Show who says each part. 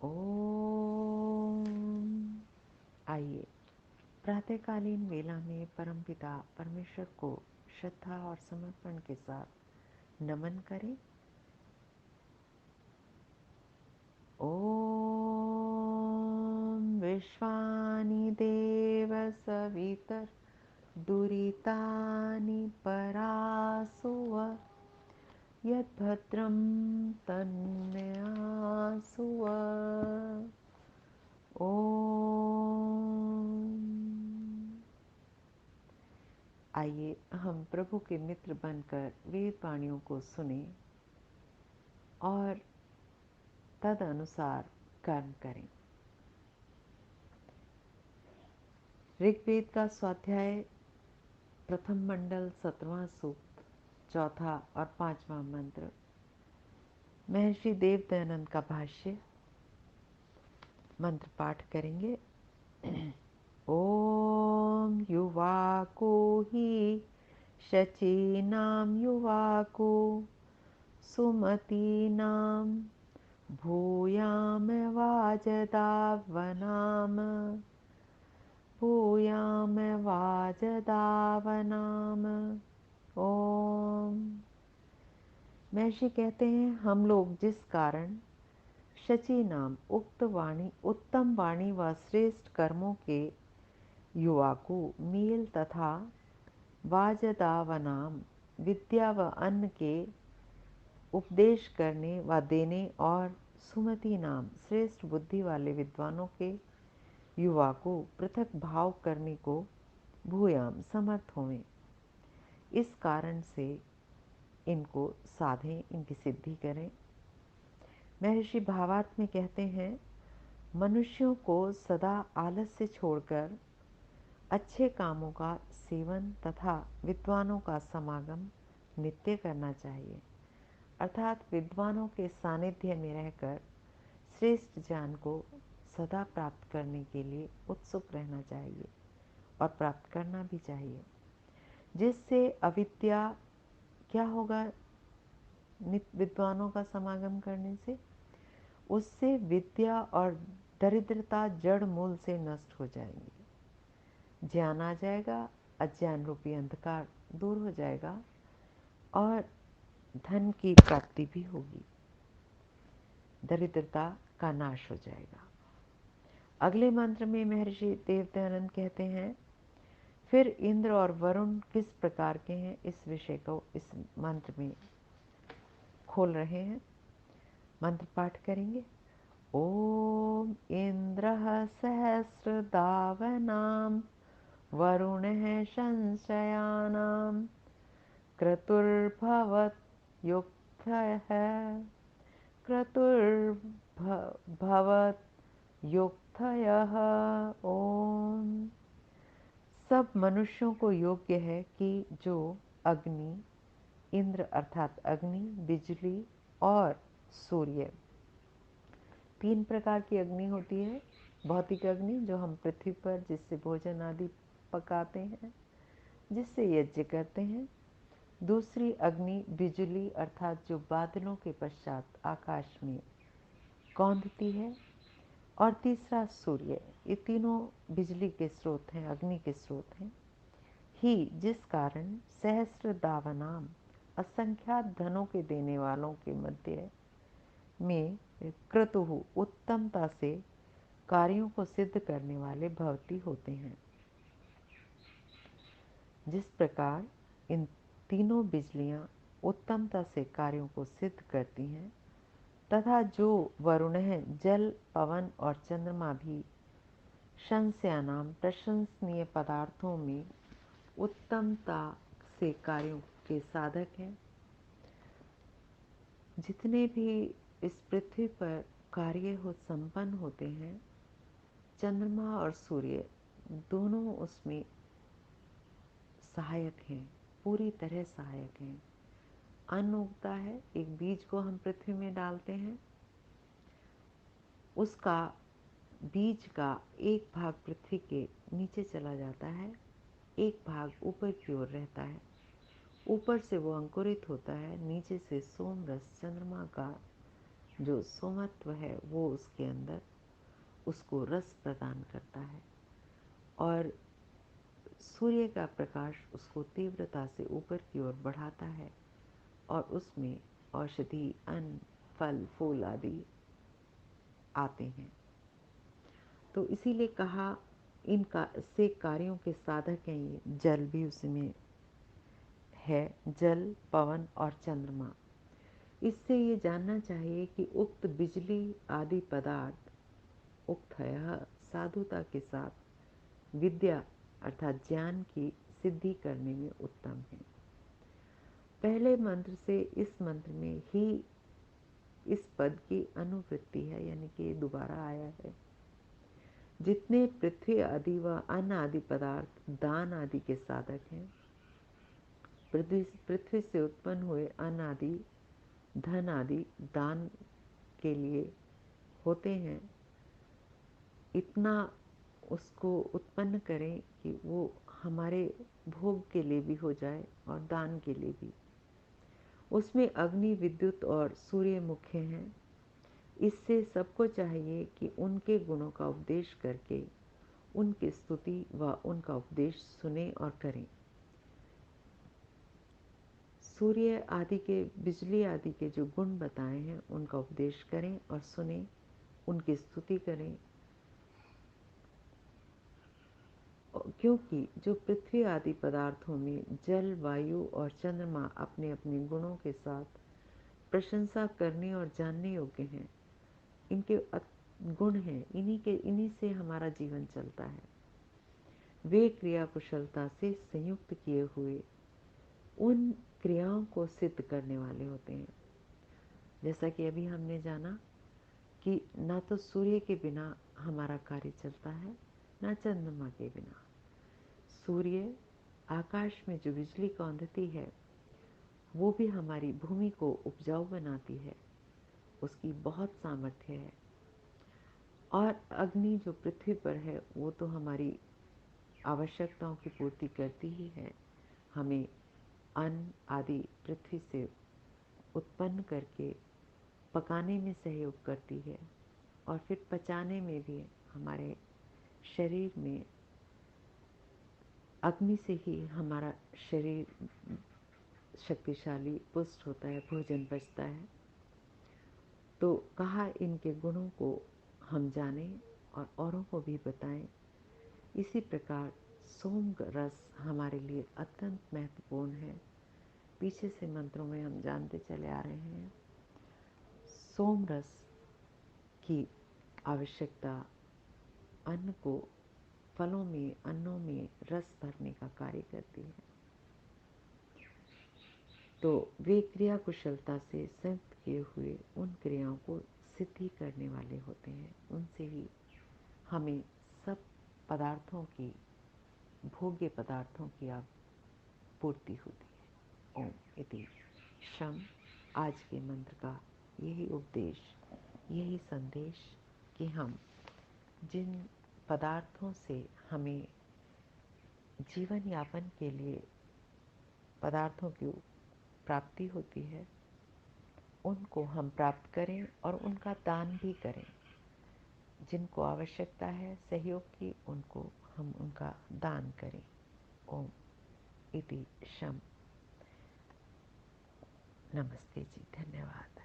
Speaker 1: ओम। आइए प्रातःकालीन वेला में परमपिता परमेश्वर को श्रद्धा और समर्पण के साथ नमन करें। ओम विश्वानि देव सवितर दुरितानि परासुव यद्भद्रं तन्मयासुव। ओम। आइए हम प्रभु के मित्र बनकर वेद वाणियों को सुने और तद अनुसार कर्म करें। ऋग्वेद का स्वाध्याय प्रथम मंडल 17वां सूक्त चौथा और 5वां मंत्र। महर्षि देवदयानंद का भाष्य मंत्र पाठ करेंगे। ओम युवाको ही शचीनां युवाको सुमतीनां भूयामवाजदावनाम भूयामवाजदावनाम। ओम। महर्षि कहते हैं, हम लोग जिस कारण शची नाम उक्त वाणी उत्तम वाणी व श्रेष्ठ कर्मों के युवा को मेल तथा वाजदावनाम विद्या व अन्न के उपदेश करने व देने और सुमति नाम श्रेष्ठ बुद्धि वाले विद्वानों के युवा को पृथक भाव करने को भूयाम समर्थ होवें। इस कारण से इनको साधें, इनकी सिद्धि करें। महर्षि भावार्थ में कहते हैं, मनुष्यों को सदा आलस्य छोड़कर अच्छे कामों का सेवन तथा विद्वानों का समागम नित्य करना चाहिए। अर्थात विद्वानों के सानिध्य में रहकर श्रेष्ठ ज्ञान को सदा प्राप्त करने के लिए उत्सुक रहना चाहिए और प्राप्त करना भी चाहिए। जिससे अविद्या क्या होगा? विद्वानों का समागम करने से उससे विद्या और दरिद्रता जड़ मूल से नष्ट हो जाएंगी। ज्ञान आ जाएगा, अज्ञान रूपी अंधकार दूर हो जाएगा और धन की प्राप्ति भी होगी, दरिद्रता का नाश हो जाएगा। अगले मंत्र में महर्षि देवदयानंद कहते हैं, फिर इंद्र और वरुण किस प्रकार के हैं, इस विषय को इस मंत्र में खोल रहे हैं। मंत्र पाठ करेंगे। ओम इंद्रः सहस्रदावनां वरुणः संशयानां क्रतुर्भवत् युक्तः क्रतुर्भवत् युक्तयः। ओम। सब मनुष्यों को योग्य है कि जो अग्नि, इंद्र अर्थात अग्नि, बिजली और सूर्य, तीन प्रकार की अग्नि होती है। भौतिक अग्नि जो हम पृथ्वी पर जिससे भोजन आदि पकाते हैं, जिससे यज्ञ करते हैं। दूसरी अग्नि बिजली अर्थात जो बादलों के पश्चात आकाश में कौंधती है। और तीसरा सूर्य। ये तीनों बिजली के स्रोत हैं, अग्नि के स्रोत हैं। ही जिस कारण सहस्र दावनाम असंख्यात धनों के देने वालों के मध्य में क्रतुः उत्तमता से कार्यों को सिद्ध करने वाले भवती होते हैं। जिस प्रकार इन तीनों बिजलियां उत्तमता से कार्यों को सिद्ध करती हैं, तथा जो वरुण है, जल, पवन और चंद्रमा भी शंस्यानाम प्रशंसनीय पदार्थों में उत्तमता से कार्यों के साधक हैं। जितने भी इस पृथ्वी पर कार्य हो संपन्न होते हैं, चंद्रमा और सूर्य दोनों उसमें सहायक हैं, पूरी तरह सहायक हैं। अन्न उगता है, एक बीज को हम पृथ्वी में डालते हैं, उसका बीज का एक भाग पृथ्वी के नीचे चला जाता है, एक भाग ऊपर की ओर रहता है। ऊपर से वो अंकुरित होता है, नीचे से सोम रस चंद्रमा का जो सोमत्व है वो उसके अंदर उसको रस प्रदान करता है, और सूर्य का प्रकाश उसको तीव्रता से ऊपर की ओर बढ़ाता है, और उसमें औषधि, अन्न, फल, फूल आदि आते हैं। तो इसीलिए कहा इनका से कार्यों के साधक हैं ये। जल भी उसमें है, जल, पवन और चंद्रमा। इससे ये जानना चाहिए कि उक्त बिजली आदि पदार्थ उक्त है साधुता के साथ विद्या अर्थात ज्ञान की सिद्धि करने में उत्तम है। पहले मंत्र से इस मंत्र में ही इस पद की अनुवृत्ति है, यानी कि दोबारा आया है। जितने पृथ्वी आदि व अन्न आदि पदार्थ दान आदि के साधक हैं, पृथ्वी से उत्पन्न हुए अन्न आदि, धन आदि दान के लिए होते हैं, इतना उसको उत्पन्न करें कि वो हमारे भोग के लिए भी हो जाए और दान के लिए भी। उसमें अग्नि, विद्युत और सूर्य मुख्य हैं। इससे सबको चाहिए कि उनके गुणों का उपदेश करके उनकी स्तुति व उनका उपदेश सुने और करें। सूर्य आदि के, बिजली आदि के जो गुण बताए हैं उनका उपदेश करें और सुने, उनकी स्तुति करें, क्योंकि जो पृथ्वी आदि पदार्थों में जल, वायु और चंद्रमा अपने अपने गुणों के साथ प्रशंसा करने और जानने योग्य हैं। इनके गुण हैं, इन्हीं से हमारा जीवन चलता है। वे क्रिया कुशलता से संयुक्त किए हुए उन क्रियाओं को सिद्ध करने वाले होते हैं। जैसा कि अभी हमने जाना कि ना तो सूर्य के बिना हमारा कार्य चलता है, ना चंद्रमा के बिना। सूर्य आकाश में जो बिजली कौंधती है वो भी हमारी भूमि को उपजाऊ बनाती है, उसकी बहुत सामर्थ्य है। और अग्नि जो पृथ्वी पर है वो तो हमारी आवश्यकताओं की पूर्ति करती ही है, हमें अन्न आदि पृथ्वी से उत्पन्न करके पकाने में सहयोग करती है, और फिर पचाने में भी हमारे शरीर में अग्नि से ही हमारा शरीर शक्तिशाली पुष्ट होता है, भोजन पचता है। तो कहा इनके गुणों को हम जानें और औरों को भी बताएं। इसी प्रकार सोम रस हमारे लिए अत्यंत महत्वपूर्ण है। पीछे से मंत्रों में हम जानते चले आ रहे हैं। सोम रस की आवश्यकता अन्न को, फलों में, अन्नों में रस भरने का कार्य करती है। तो वे क्रिया कुशलता से संयुक्त किए हुए उन क्रियाओं को सिद्धि करने वाले होते हैं। उनसे ही हमें सब पदार्थों की, भोग्य पदार्थों की पूर्ति होती है। ओम इति शम। आज के मंत्र का यही उपदेश, यही संदेश कि हम जिन पदार्थों से हमें जीवन यापन के लिए पदार्थों की प्राप्ति होती है, उनको हम प्राप्त करें और उनका दान भी करें। जिनको आवश्यकता है सहयोग की, उनको हम उनका दान करें। ओम इति शम। नमस्ते जी, धन्यवाद।